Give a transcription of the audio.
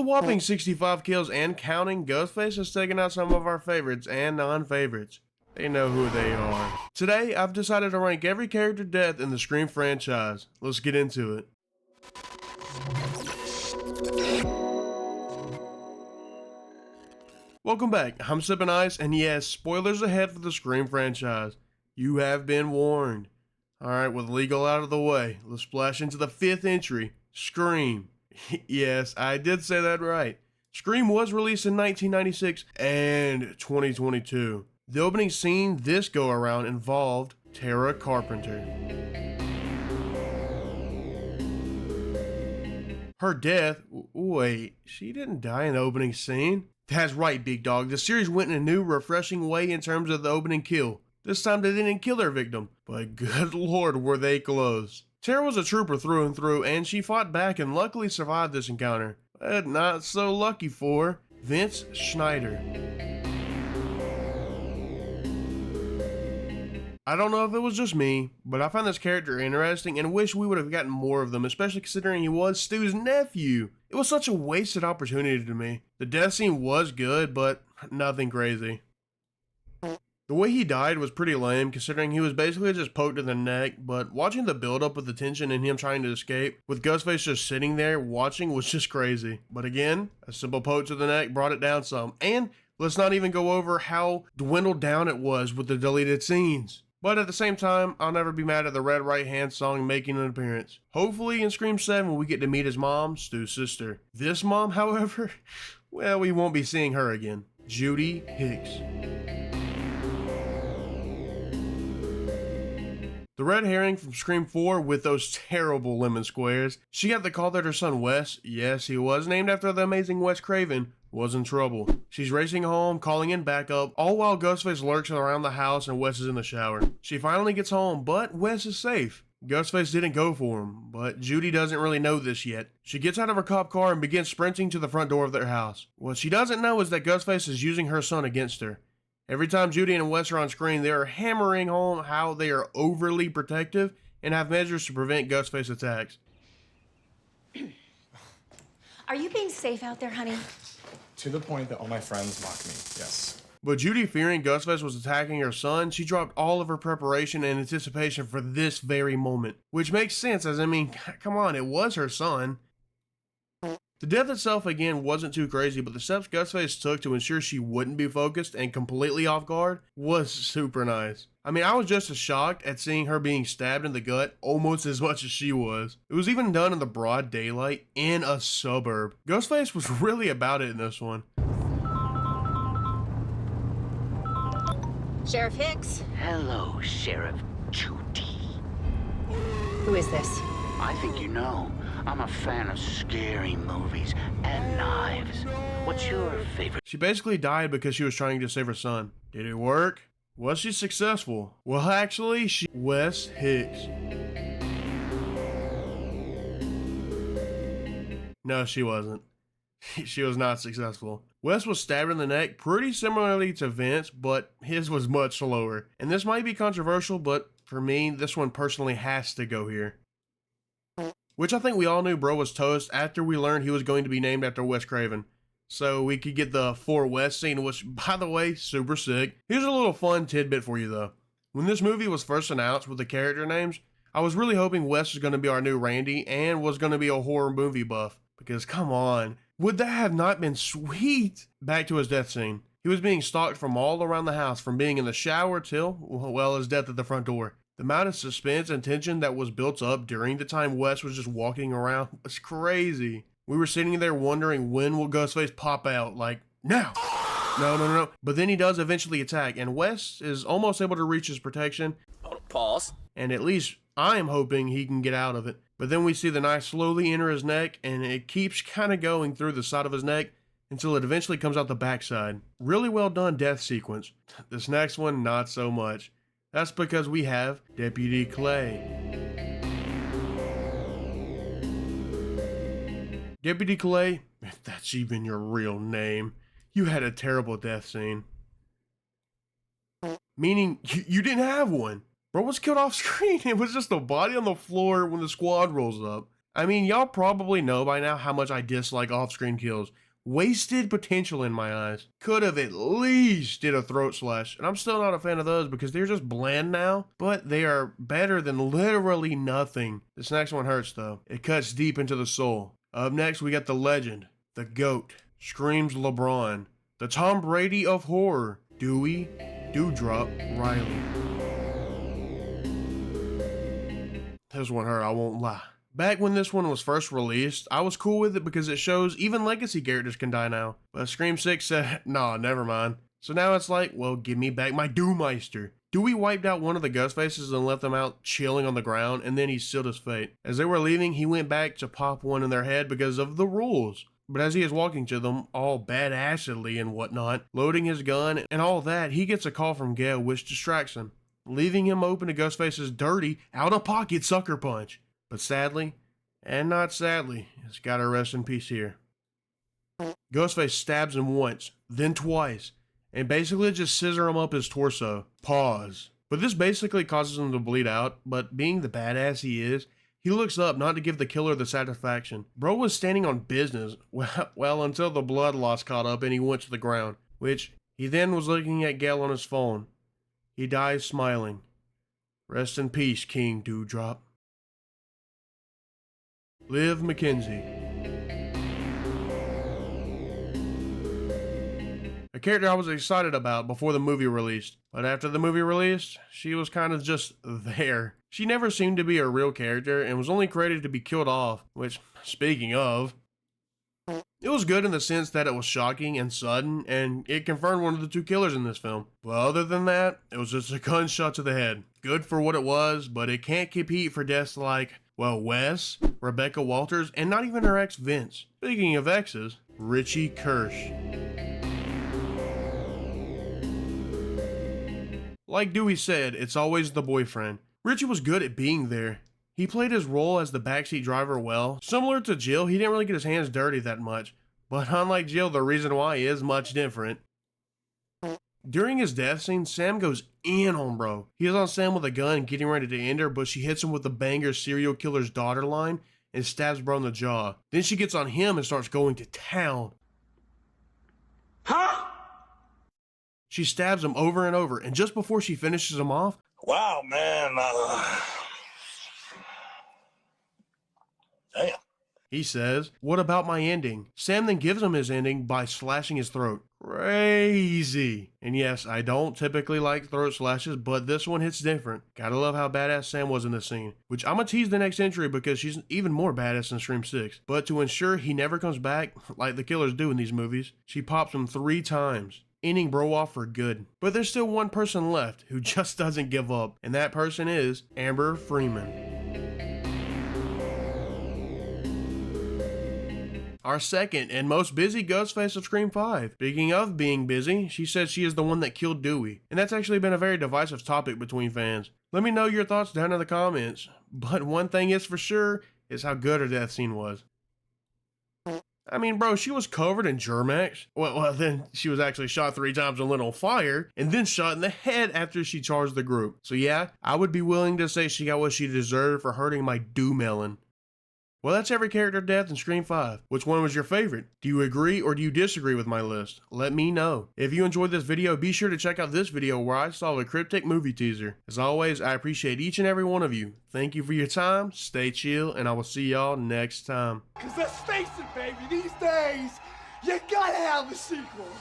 whopping 65 kills and counting, Ghostface has taken out some of our favorites and non-favorites. They know who they are. Today, I've decided to rank every character death in the Scream franchise. Let's get into it. Welcome back, I'm Sippin Ice, and yes, spoilers ahead for the Scream franchise. You have been warned. Alright, with legal out of the way, let's splash into the 5th entry, Scream. Yes, I did say that right. Scream was released in 1996 and 2022. The opening scene this go around involved Tera Carpenter. Her death, wait, she didn't die in the opening scene? That's right, big dog. The series went in a new, refreshing way in terms of the opening kill. This time they didn't kill their victim, but good lord were they close. Tera was a trooper through and through, and she fought back and luckily survived this encounter. But not so lucky for Vince Schneider. I don't know if it was just me, but I found this character interesting and wish we would have gotten more of them, especially considering he was Stu's nephew. It was such a wasted opportunity to me. The death scene was good, but nothing crazy. The way he died was pretty lame, considering he was basically just poked in the neck, but watching the build-up with the tension and him trying to escape, with Ghostface just sitting there watching, was just crazy. But again, a simple poke to the neck brought it down some, and let's not even go over how dwindled down it was with the deleted scenes. But at the same time, I'll never be mad at the Red Right Hand song making an appearance. Hopefully in Scream 7 we get to meet his mom, Stu's sister. This mom, however, well, we won't be seeing her again. Judy Hicks. The red herring from Scream 4 with those terrible lemon squares. She got the call that her son Wes, yes he was named after the amazing Wes Craven, was in trouble. She's racing home, calling in backup, all while Ghostface lurks around the house and Wes is in the shower. She finally gets home, but Wes is safe. Ghostface didn't go for him, but Judy doesn't really know this yet. She gets out of her cop car and begins sprinting to the front door of their house. What she doesn't know is that Ghostface is using her son against her. Every time Judy and Wes are on screen, they are hammering home how they are overly protective and have measures to prevent Ghostface attacks. Are you being safe out there, honey? To the point that all my friends mock me, yes. But Judy, fearing Ghostface was attacking her son, she dropped all of her preparation and anticipation for this very moment. Which makes sense, as I mean, come on, it was her son. The death itself, again, wasn't too crazy, but the steps Ghostface took to ensure she wouldn't be focused and completely off guard was super nice. I mean, I was just as shocked at seeing her being stabbed in the gut almost as much as she was. It was even done in the broad daylight in a suburb. Ghostface was really about it in this one. Sheriff Hicks. Hello, Sheriff Judy. Who is this? I think you know. I'm a fan of scary movies and knives. What's your favorite? She basically died because she was trying to save her son. Did it work? Was she successful? Well, actually, Wes Hicks. No, she wasn't. She was not successful. Wes was stabbed in the neck pretty similarly to Vince, but his was much slower. And this might be controversial, but for me, this one personally has to go here. Which I think we all knew bro was toast after we learned he was going to be named after Wes Craven. So we could get the For Wes scene, which, by the way, super sick. Here's a little fun tidbit for you though. When this movie was first announced with the character names, I was really hoping Wes was going to be our new Randy and was going to be a horror movie buff. Because come on, would that have not been sweet? Back to his death scene. He was being stalked from all around the house, from being in the shower till, well, his death at the front door. The amount of suspense and tension that was built up during the time Wes was just walking around was crazy. We were sitting there wondering when will Ghostface pop out, like, now! No. But then he does eventually attack, and Wes is almost able to reach his protection. Pause. And at least I am hoping he can get out of it. But then we see the knife slowly enter his neck, and it keeps kind of going through the side of his neck until it eventually comes out the backside. Really well done death sequence. This next one, not so much. That's because we have Deputy Clay. Deputy Clay, if that's even your real name, you had a terrible death scene. Meaning, you didn't have one. Bro was killed off screen. It was just a body on the floor when the squad rolls up. I mean, y'all probably know by now how much I dislike off-screen kills. Wasted potential in my eyes. Could have at least did a throat slash, and I'm still not a fan of those because they're just bland now, but they are better than literally nothing. This next one hurts though. It cuts deep into the soul. Up next, we got the legend, the GOAT, screams LeBron, the Tom Brady of horror, Dewey Dewdrop Riley. This one hurt, I won't lie. Back when this one was first released, I was cool with it because it shows even legacy characters can die now. But Scream 6 said, nah, never mind. So now it's like, well, give me back my Dewmeister. Dewey wiped out one of the Ghostfaces and left them out chilling on the ground, and then he sealed his fate. As they were leaving, he went back to pop one in their head because of the rules. But as he is walking to them, all badassedly and whatnot, loading his gun and all that, he gets a call from Gail which distracts him, leaving him open to Ghostface's dirty, out-of-pocket sucker punch. But sadly, and not sadly, it's gotta rest in peace here. Ghostface stabs him once, then twice, and basically just scissor him up his torso. Pause. But this basically causes him to bleed out, but being the badass he is, he looks up not to give the killer the satisfaction. Bro was standing on business, well until the blood loss caught up and he went to the ground, which he then was looking at Gail on his phone. He dies smiling. Rest in peace, King Dewdrop. Liv McKenzie. A character I was excited about before the movie released, but after the movie released, she was kind of just there. She never seemed to be a real character and was only created to be killed off, which, speaking of, it was good in the sense that it was shocking and sudden, and it confirmed one of the two killers in this film. But other than that, it was just a gunshot to the head. Good for what it was, but it can't compete for deaths like, well, Wes, Rebecca Walters, and not even her ex Vince. Speaking of exes, Richie Kirsch. Like Dewey said, it's always the boyfriend. Richie was good at being there. He played his role as the backseat driver well. Similar to Jill, he didn't really get his hands dirty that much. But unlike Jill, the reason why is much different. During his death scene, Sam goes in on bro. He is on Sam with a gun getting ready to end her, but she hits him with the banger serial killer's daughter line and stabs bro in the jaw. Then she gets on him and starts going to town. Huh? She stabs him over and over, and just before she finishes him off, wow, man. Damn. he says, "What about my ending?" Sam then gives him his ending by slashing his throat. Crazy. And yes, I don't typically like throat slashes, but this one hits different. Gotta love how badass Sam was in this scene, which I'ma tease the next entry because she's even more badass in Scream 6. But to ensure he never comes back, like the killers do in these movies, she pops him 3 times. Ending bro off for good. But there's still one person left who just doesn't give up, and that person is Amber Freeman. Our second and most busy Ghostface of Scream 5. Speaking of being busy, she said she is the one that killed Dewey, and that's actually been a very divisive topic between fans. Let me know your thoughts down in the comments, but one thing is for sure is how good her death scene was. I mean, bro, she was covered in Germ-X. Well, then she was actually shot 3 times and lit on fire, and then shot in the head after she charged the group. So yeah, I would be willing to say she got what she deserved for hurting my Dew-melon. Well, that's every character death in Scream 5. Which one was your favorite? Do you agree or do you disagree with my list? Let me know. If you enjoyed this video, be sure to check out this video where I saw a cryptic movie teaser. As always, I appreciate each and every one of you. Thank you for your time, stay chill, and I will see y'all next time. Cause let's face it, baby, these days, you gotta have a sequel.